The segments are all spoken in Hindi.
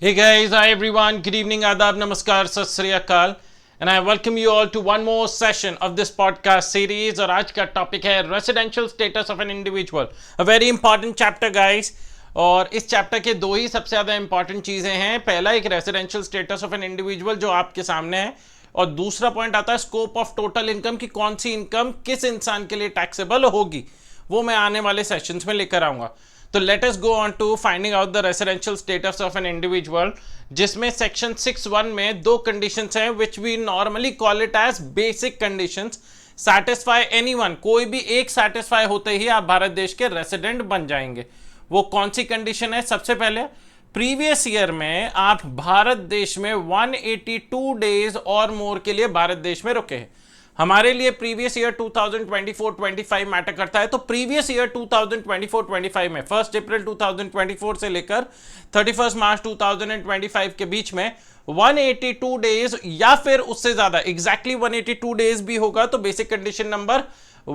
Hey guys, hi everyone, good evening, adab, namaskar, sat sri akal, and I welcome you all to one more session of this podcast series। और आज का टॉपिक है residential status of an individual, a very important chapter guys. और इस चैप्टर के दो ही सबसे ज़्यादा इंपॉर्टेंट चीज़ें हैं। पहला एक residential status of an individual जो आपके सामने है, और दूसरा पॉइंट आता है स्कोप ऑफ टोटल इनकम की कौन सी इनकम किस इंसान के लिए टैक्सेबल होगी, वो मैं आने वाले सेशंस में लेकर आऊँगा। तो let us go on to finding out the residential status of an individual, जिसमें सेक्शन 6(1) में दो कंडीशंस हैं which we normally call it as basic conditions. Satisfy anyone, कोई भी एक सैटिस्फाई होते ही आप भारत देश के रेसिडेंट बन जाएंगे। वो कौन सी कंडीशन है? सबसे पहले प्रीवियस ईयर में आप भारत देश में 182 डेज और मोर के लिए भारत देश में रुके हैं। हमारे लिए प्रीवियस ईयर 2024-25 मैटर करता है। तो प्रीवियस ईयर 2024-25 में 1 अप्रैल 2024 से लेकर 31 मार्च 2025 के बीच में 182 डेज या फिर उससे ज्यादा, एग्जैक्टली 182 डेज भी होगा तो बेसिक कंडीशन नंबर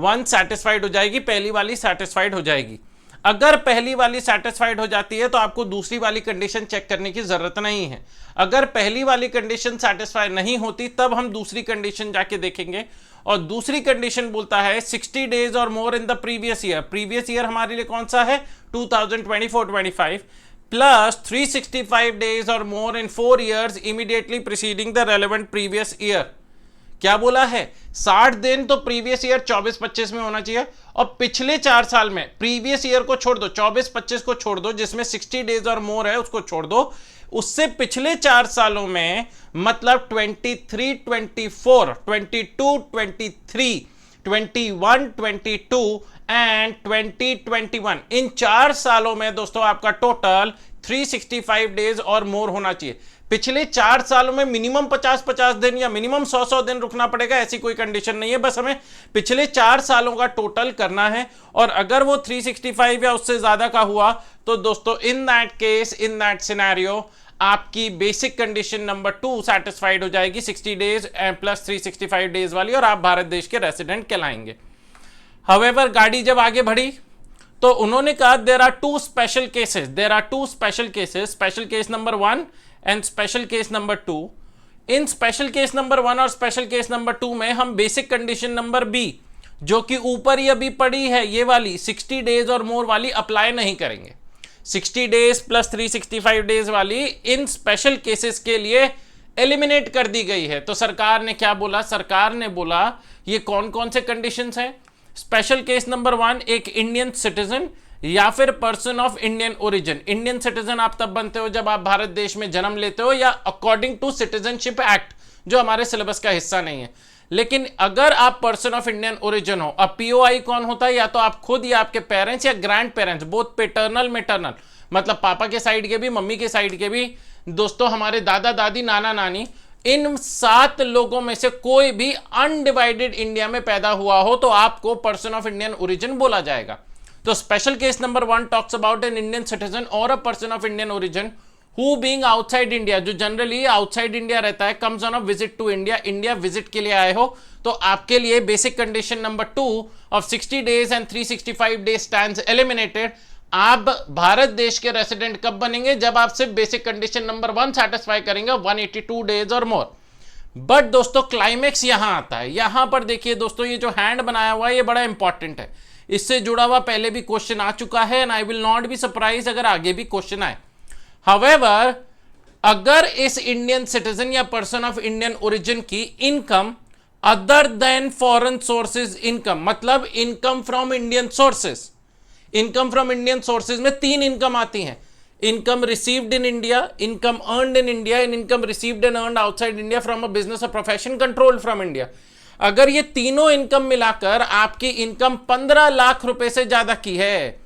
1 सेटिस्फाइड हो जाएगी, पहली वाली सेटिस्फाइड हो जाएगी। अगर पहली वाली सेटिस्फाइड हो जाती है तो आपको दूसरी वाली कंडीशन चेक करने की जरूरत नहीं है। अगर पहली वाली कंडीशन सेटिस्फाई नहीं होती तब हम दूसरी कंडीशन जाके देखेंगे, और दूसरी कंडीशन बोलता है 60 डेज और more in the previous year. Previous year हमारे लिए कौन सा है? 2024-25 प्लस 365 डेज और more in 4 years immediately preceding the relevant previous year. क्या बोला है? 60 दिन तो प्रीवियस ईयर 24-25 में होना चाहिए, और पिछले 4 साल में प्रीवियस ईयर को छोड़ दो, 24-25 को छोड़ दो, जिसमें 60 डेज और मोर है उसको छोड़ दो, उससे पिछले 4 सालों में मतलब 23-24, 22-23, 21-22 एंड 20-21, इन 4 सालों में दोस्तों आपका टोटल 365 डेज और मोर होना चाहिए। पिछले 4 सालों में मिनिमम 50-50 दिन या मिनिमम 100-100 दिन रुकना पड़ेगा, ऐसी कोई कंडीशन नहीं है। बस हमें पिछले 4 सालों का टोटल करना है, और अगर वो 365 या उससे ज्यादा का हुआ तो दोस्तों इन that case, in that scenario, आपकी बेसिक कंडीशन नंबर 2 सेटिस्फाइड हो जाएगी, 60 डेज प्लस 365 डेज वाली, और आप भारत देश के रेसिडेंट कहलाएंगे। हाउएवर गाड़ी जब आगे बढ़ी तो उन्होंने कहा there are two special cases, special case number 1 and special case number 2। इन स्पेशल केस नंबर 1 और स्पेशल केस नंबर 2 में हम बेसिक कंडीशन नंबर बी, जो कि ऊपर ही अभी पड़ी है, ये वाली 60 डेज और मोर वाली अप्लाई नहीं करेंगे। 60 डेज प्लस 365 डेज वाली इन स्पेशल केसेस के लिए एलिमिनेट कर दी गई है। तो सरकार ने क्या बोला? सरकार ने बोला ये कौन कौन से कंडीशंस हैं? स्पेशल केस नंबर 1, एक इंडियन सिटीजन या फिर person of Indian origin. Indian citizen आप तब बनते हो जब आप भारत देश में जन्म लेते हो, या अकॉर्डिंग टू सिटीजनशिप एक्ट, जो हमारे सिलेबस का हिस्सा नहीं है। लेकिन अगर आप पर्सन ऑफ इंडियन ओरिजिन हो, अब पीओआई कौन होता है? या तो आप खुद या आपके पेरेंट्स या grand parents, both paternal maternal, मतलब पापा के साइड के भी, मम्मी के साइड के भी, दोस्तों हमारे दादा दादी, नाना नानी, इन 7 लोगों में से कोई भी अनडिवाइडेड इंडिया में पैदा हुआ हो तो आपको पर्सन ऑफ इंडियन ओरिजिन बोला जाएगा। तो special case number 1 talks about an Indian citizen और a person of Indian origin who being outside India, जो जनरली आउटसाइड इंडिया रहता है, comes on a visit to India, India visit के लिए आए हो, तो आपके लिए basic condition number 2 of 60 days and 365 days stands eliminated. आप भारत देश के रेसिडेंट कब बनेंगे? जब आप सिर्फ बेसिक कंडीशन नंबर 1 सेटिस्फाई करेंगे, 182 डेज और मोर। बट दोस्तों क्लाइमेक्स यहां आता है। यहां पर देखिए दोस्तों, ये जो हैंड बनाया हुआ है ये बड़ा इंपॉर्टेंट है, इससे जुड़ा हुआ पहले भी क्वेश्चन आ चुका है, and I will not be surprise अगर आगे भी क्वेश्चन आए। हाउएवर अगर इस इंडियन सिटीजन या पर्सन ऑफ इंडियन ओरिजिन की income other than foreign sources income, मतलब income from Indian sources, income from Indian sources में 3 इनकम आती हैं: income received in India, income earned in India, and income received and earned outside India from a business और प्रोफेशन कंट्रोल्ड फ्रॉम इंडिया। अगर ये तीनों इनकम मिलाकर आपकी इनकम 15 लाख रुपए से ज्यादा की है,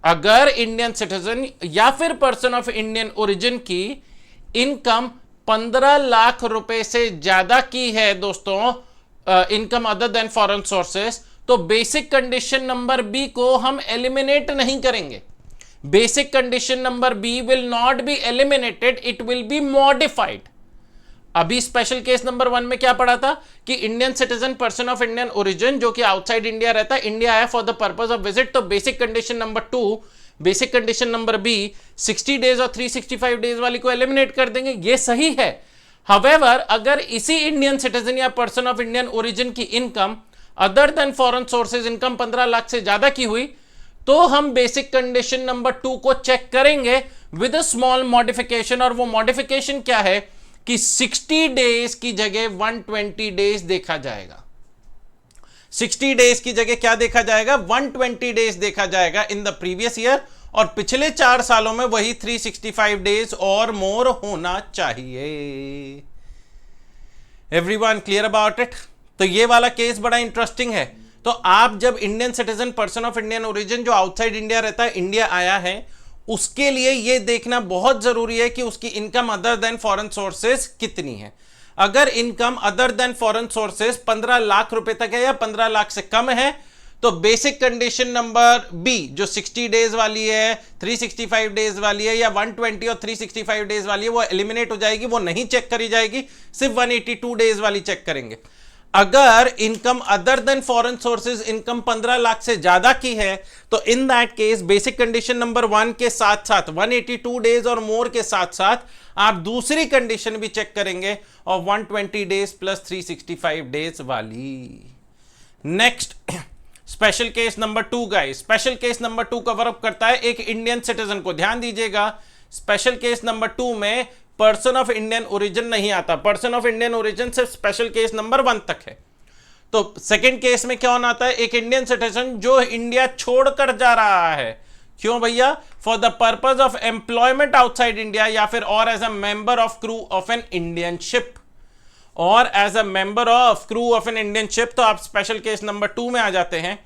अगर इंडियन सिटीजन या फिर पर्सन ऑफ इंडियन ओरिजिन की इनकम 15 लाख रुपए से ज्यादा की है दोस्तों, income other than foreign sources, तो बेसिक कंडीशन नंबर बी को हम एलिमिनेट नहीं करेंगे। Basic condition number B will not be eliminated, it will be modified. अभी स्पेशल केस नंबर 1 में क्या पढ़ा था कि Indian citizen person of Indian origin जो कि आउटसाइड इंडिया रहता है, इंडिया है for the purpose of visit, तो basic condition number 2 basic condition number B 60 days और 365 डेज वाली को एलिमिनेट कर देंगे, ये सही है। हावेवर अगर इसी इंडियन सिटीजन या पर्सन ऑफ इंडियन ओरिजिन की income other than foreign sources income 15 lakh से ज्यादा की हुई तो हम बेसिक कंडीशन नंबर 2 को चेक करेंगे विद अ स्मॉल मॉडिफिकेशन। और वो मॉडिफिकेशन क्या है कि 60 डेज की जगह 120 डेज देखा जाएगा। 60 डेज की जगह क्या देखा जाएगा, 120 डेज देखा जाएगा इन द प्रीवियस ईयर, और पिछले 4 सालों में वही 365 डेज और मोर होना चाहिए। Everyone clear about it? तो ये वाला केस बड़ा इंटरेस्टिंग है। तो आप जब Indian citizen person of Indian origin जो आउटसाइड इंडिया रहता है, इंडिया आया है, उसके लिए यह देखना बहुत जरूरी है कि उसकी income other than foreign sources कितनी है। अगर income other than foreign sources 15 lakh रुपए तक है या 15 लाख से कम है तो बेसिक कंडीशन नंबर बी जो 60 डेज वाली है, 365 डेज वाली है, या 120 और 365 डेज वाली है, वो एलिमिनेट हो जाएगी, वो नहीं चेक करी जाएगी, सिर्फ 182 डेज वाली चेक करेंगे। अगर income other than foreign sources income 15 lakh से ज्यादा की है तो इन that case basic condition number 1 के साथ साथ 182 डेज और मोर के साथ साथ आप दूसरी कंडीशन भी चेक करेंगे और 120 डेज प्लस 365 डेज वाली। Next special case number 2 guys. Special case number 2 cover up करता है एक इंडियन सिटीजन को। ध्यान दीजिएगा, स्पेशल केस नंबर 2 में पर्सन ऑफ इंडियन ओरिजिन नहीं आता। पर्सन ऑफ इंडियन ओरिजिन सिर्फ स्पेशल केस नंबर 1 तक है। तो सेकंड केस में क्या होना आता है, एक इंडियन सिटीजन जो इंडिया छोड़कर जा रहा है। क्यों भैया? For the purpose of employment outside India या फिर और as a member of crew of an Indian ship, और as a member of crew of an Indian ship. तो आप स्पेशल केस नंबर 2 में आ जाते हैं।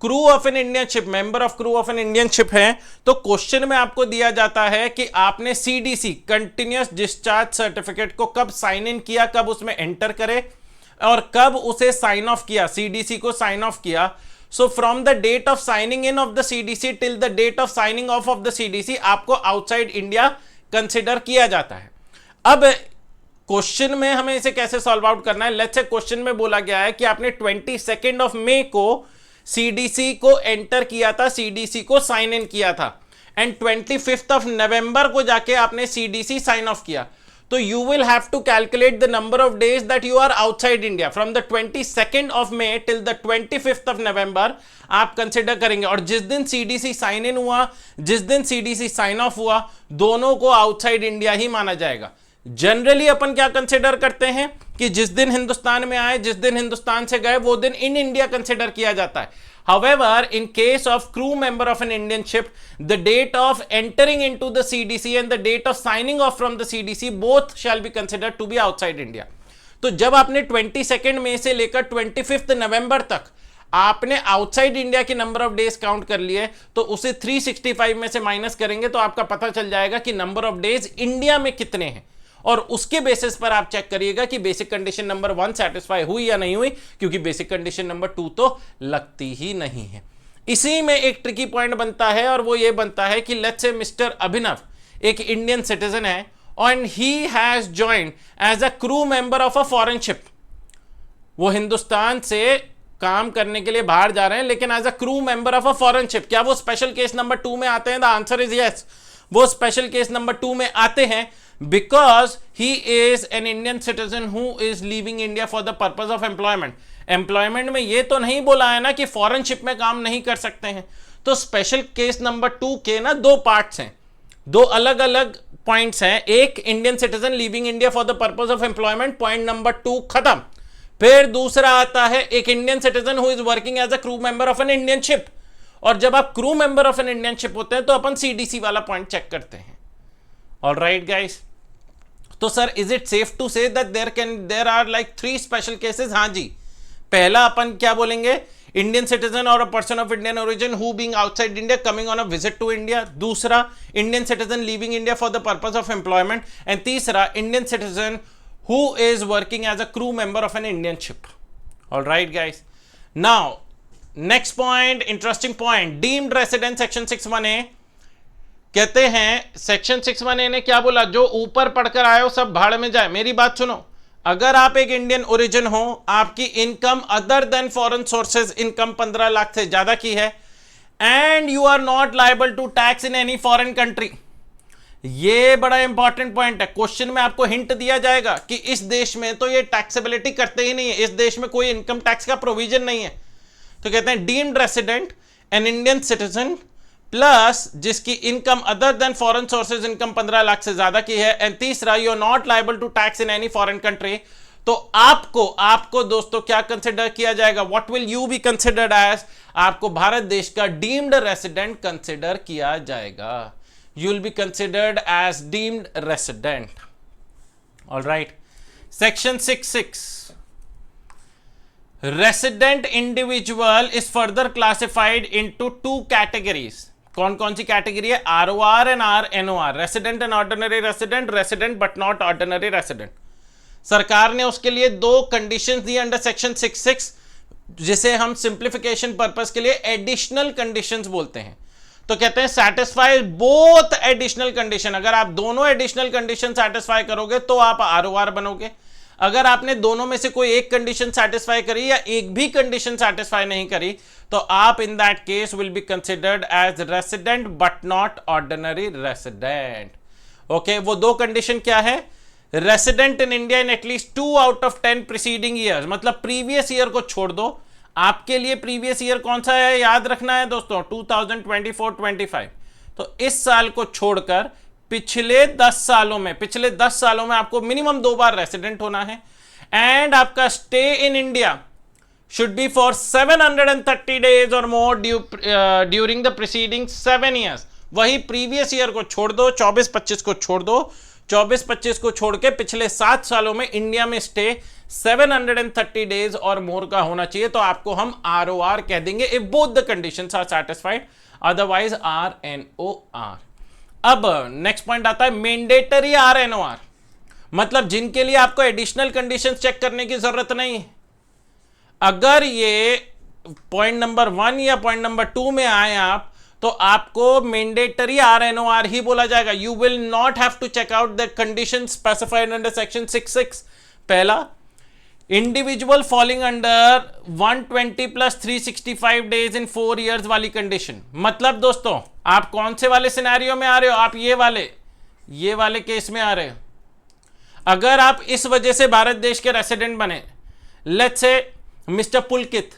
Crew of an Indian ship, member of crew of an Indian ship है तो क्वेश्चन में आपको दिया जाता है कि आपने सीडीसी कंटिन्यूअस डिस्चार्ज सर्टिफिकेट को कब साइन इन किया, कब उसमें एंटर करे और कब उसे साइन ऑफ किया, सीडीसी को साइन ऑफ किया। So from the date of signing in of the CDC till the date of signing off the CDC आपको आउटसाइड इंडिया कंसिडर किया जाता है। अब क्वेश्चन में हमें इसे कैसे सॉल्व आउट करना है। लेट्स से क्वेश्चन में बोला गया है कि आपने 22 ऑफ मई को सीडीसी को एंटर किया था, सीडीसी को साइन इन किया था, एंड 25 ऑफ नवंबर को जाके आपने सीडीसी साइन ऑफ किया। तो you will have to calculate the number of days that you are outside India from the 22 of May till the 25 of November आप कंसिडर करेंगे। और जिस दिन सीडीसी साइन इन हुआ, जिस दिन सीडीसी साइन ऑफ हुआ, दोनों को आउटसाइड इंडिया ही माना जाएगा। जनरली अपन क्या कंसिडर करते हैं कि जिस दिन हिंदुस्तान में आए, जिस दिन हिंदुस्तान से गए, वो दिन इन इंडिया कंसिडर किया जाता है। However, in case of crew member of an Indian ship, the date of entering into the CDC and the date of signing off from the CDC both shall be considered to be outside India. तो जब आपने 22 मई से लेकर 25 नवंबर तक आपने आउटसाइड इंडिया के नंबर ऑफ डेज काउंट कर लिए तो उसे 365 में से माइनस करेंगे तो आपका पता चल जाएगा कि नंबर ऑफ डेज इंडिया में कितने हैं, और उसके बेसिस पर आप चेक करिएगा कि बेसिक कंडीशन नंबर 1 सेटिस्फाई हुई या नहीं हुई, क्योंकि बेसिक कंडीशन नंबर 2 तो लगती ही नहीं है। इसी में एक ट्रिकी पॉइंट बनता है और वो ये बनता है कि लेट्स से मिस्टर अभिनव एक इंडियन सिटीजन है and he has joined as a crew member of a foreign ship. वो हिंदुस्तान से काम करने के लिए बाहर जा रहे हैं लेकिन as a crew member of a foreign ship. क्या वो स्पेशल केस नंबर 2 में आते हैं? द आंसर इज यस, वो स्पेशल केस नंबर 2 में आते हैं because he is an Indian citizen who is leaving India for the purpose of employment. Employment में ये तो नहीं बोला है ना कि फॉरेन शिप में काम नहीं कर सकते हैं। तो स्पेशल केस नंबर 2 के ना 2 पार्ट्स हैं, 2 अलग अलग पॉइंट्स हैं। एक Indian citizen leaving India for the purpose of employment, point number 2 खत्म। फिर दूसरा आता है एक Indian citizen who is working as a crew member of an Indian ship, और जब आप crew member of an Indian ship होते हैं तो अपन सीडीसी वाला पॉइंट चेक करते हैं। ऑलराइट गाइस, तो sir is it safe to say that there are like 3 special cases? हाँ जी। पहला अपन क्या बोलेंगे, इंडियन सिटीजन और a person of Indian origin who being outside India coming on a visit to India. दूसरा, Indian citizen leaving India for the purpose of employment. And तीसरा, Indian citizen who is working as a crew member of an Indian ship. Alright guys, now next point, interesting point, deemed resident section 61A कहते हैं। सेक्शन 61A ने क्या बोला? जो ऊपर पढ़कर आए हो सब भाड़ में जाए। मेरी बात सुनो, अगर आप एक इंडियन ओरिजिन हो, आपकी income other than foreign sources income 15 lakh से ज्यादा की है, and you are not liable to tax in any foreign country. ये बड़ा इंपॉर्टेंट पॉइंट है, क्वेश्चन में आपको हिंट दिया जाएगा कि इस देश में तो ये टैक्सेबिलिटी करते ही नहीं है, इस देश में कोई इनकम टैक्स का प्रोविजन नहीं है। तो कहते हैं deemed resident an Indian citizen plus जिसकी income other than foreign sources income 15 lakh से ज्यादा की है। एंड तीसरा, you are not liable to tax in any foreign country. तो आपको दोस्तों क्या कंसिडर किया जाएगा, what will you be considered as, आपको भारत देश का डीम्ड रेसिडेंट कंसिडर किया जाएगा। You will be considered as deemed resident. Alright, section 6(6) resident individual is further classified into 2 categories. कौन कौन सी कैटेगरी है, ROR and RNOR, resident and ordinary resident, resident but not ordinary resident. सरकार ने उसके लिए 2 कंडीशंस दी अंडर सेक्शन 6(6), जिसे हम सिंप्लीफिकेशन पर्पस के लिए एडिशनल कंडीशंस बोलते हैं। तो कहते हैं सैटिस्फाई बोथ एडिशनल कंडीशन। अगर आप दोनों एडिशनल कंडीशन सैटिस्फाई करोगे तो आप ROR बनोगे। अगर आपने दोनों में से कोई एक कंडीशन सैटिस्फाई करी या एक भी कंडीशन सैटिस्फाई नहीं करी तो आप in that case will be considered as resident but not ordinary resident. Okay, वो 2 कंडीशन क्या है, resident in India in at least 2 out of 10 preceding years, मतलब प्रीवियस ईयर को छोड़ दो। आपके लिए प्रीवियस ईयर कौन सा है याद रखना है दोस्तों, 2024-25। तो इस साल को छोड़कर पिछले 10 सालों में आपको मिनिमम 2 बार रेसिडेंट होना है। एंड आपका stay in India should be for 730 days और more during the preceding 7 years. वही प्रीवियस ईयर को छोड़ दो, 24-25 को छोड़ दो, 24-25 को छोड़ के पिछले 7 सालों में इंडिया में स्टे 730 डेज और मोर का होना चाहिए। तो आपको हम ROR कह देंगे if both the conditions are satisfied, otherwise RNOR। अब नेक्स्ट पॉइंट आता है मैंडेटरी RNOR, मतलब जिनके लिए आपको एडिशनल कंडीशंस चेक करने की जरूरत नहीं है। अगर ये पॉइंट नंबर 1 या पॉइंट नंबर 2 में आए आप तो आपको मैंडेटरी RNOR ही बोला जाएगा। You will not have to check out the condition specified under section 6(6). पहला, individual falling under 120 + 365 days in 4 years वाली कंडीशन। मतलब दोस्तों आप कौन से वाले सिनेरियो में आ रहे हो, आप ये वाले केस में आ रहे हो। अगर आप इस वजह से भारत देश के रेसिडेंट बने, लेट्स से मिस्टर पुलकित,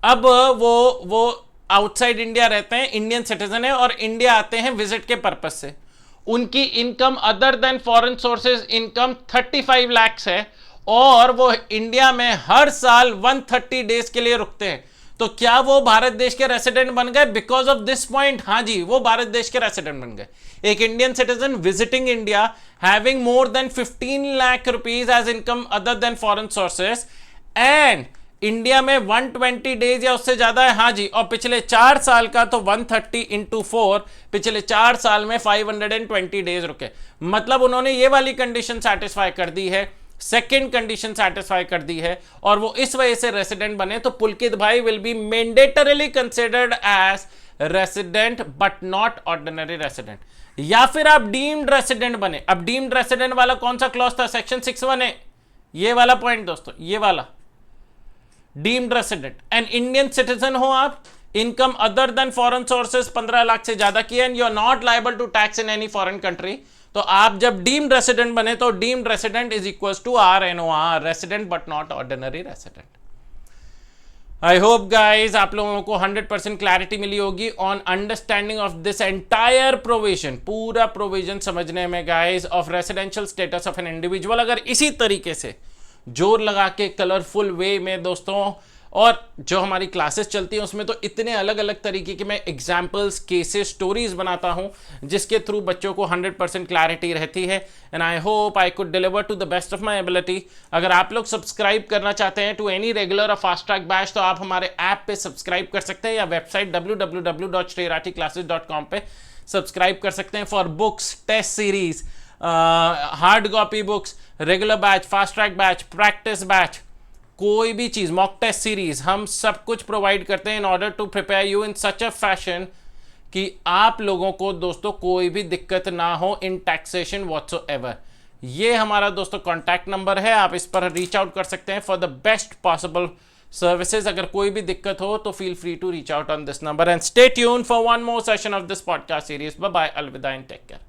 अब वो आउटसाइड इंडिया रहते हैं, इंडियन सिटीजन है और इंडिया आते हैं विजिट के पर्पस से, उनकी income other than foreign sources income 35 lakh है और वो इंडिया में हर साल 130 डेज के लिए रुकते हैं, तो क्या वो भारत देश के रेसिडेंट बन गए बिकॉज ऑफ दिस पॉइंट? हाँ जी, वो भारत देश के रेसिडेंट बन गए। एक Indian citizen visiting India having more than 15 lakh rupees as income other than foreign sources and India में 120 डेज या उससे ज्यादा है, हाँ जी, और पिछले 4 साल का तो 130 × 4, पिछले 4 साल में 520 डेज रुके। मतलब उन्होंने ये वाली कंडीशन सैटिस्फाई कर दी है, सेकेंड कंडीशन सैटिस्फाई कर दी है और वो इस वजह से रेसिडेंट बने, तो पुलकित भाई will be mandatorily considered as resident but not ordinary resident. या फिर आप डीम्ड रेसिडेंट बने। अब डीम्ड रेसिडेंट वाला कौन सा क्लॉज था, सेक्शन 6(1) है, ये वाला पॉइंट दोस्तों, ये वाला deemed resident an Indian citizen हो आप, income other than foreign sources 15 lakh से ज्यादा की and you are not liable to tax in any foreign country. तो आप जब डीम्ड रेसिडेंट बने तो deemed resident is equals to RNOR, resident but not ordinary resident. I hope guys आप लोगों को 100% क्लैरिटी मिली होगी on understanding of this entire provision, पूरा प्रोविजन समझने में guys of residential status of an individual. अगर इसी तरीके से जोर लगा के कलरफुल वे में दोस्तों, और जो हमारी क्लासेस चलती हैं उसमें तो इतने अलग अलग तरीके के मैं एग्जाम्पल्स, केसेस, स्टोरीज बनाता हूं जिसके थ्रू बच्चों को 100% क्लैरिटी रहती है and I hope I could deliver to the best of my ability. अगर आप लोग सब्सक्राइब करना चाहते हैं टू एनी रेगुलर और फास्ट ट्रैक बैच तो आप हमारे ऐप पे सब्सक्राइब कर सकते हैं या वेबसाइट www.srirati-classes.com पे सब्सक्राइब कर सकते हैं for books, test series, hard copy books, regular batch, fast track batch, practice batch, कोई भी चीज, मॉक टेस्ट सीरीज, हम सब कुछ प्रोवाइड करते हैं in order to prepare you in such a fashion कि आप लोगों को दोस्तों कोई भी दिक्कत ना हो इन टैक्सेशन व्हाटसोएवर। ये हमारा दोस्तों कॉन्टैक्ट नंबर है, आप इस पर रीच आउट कर सकते हैं for the best possible services. अगर कोई भी दिक्कत हो तो feel free to reach out on this number and stay tune for one more session of this podcast series. Bye bye, अलविदा एंड टेक केयर।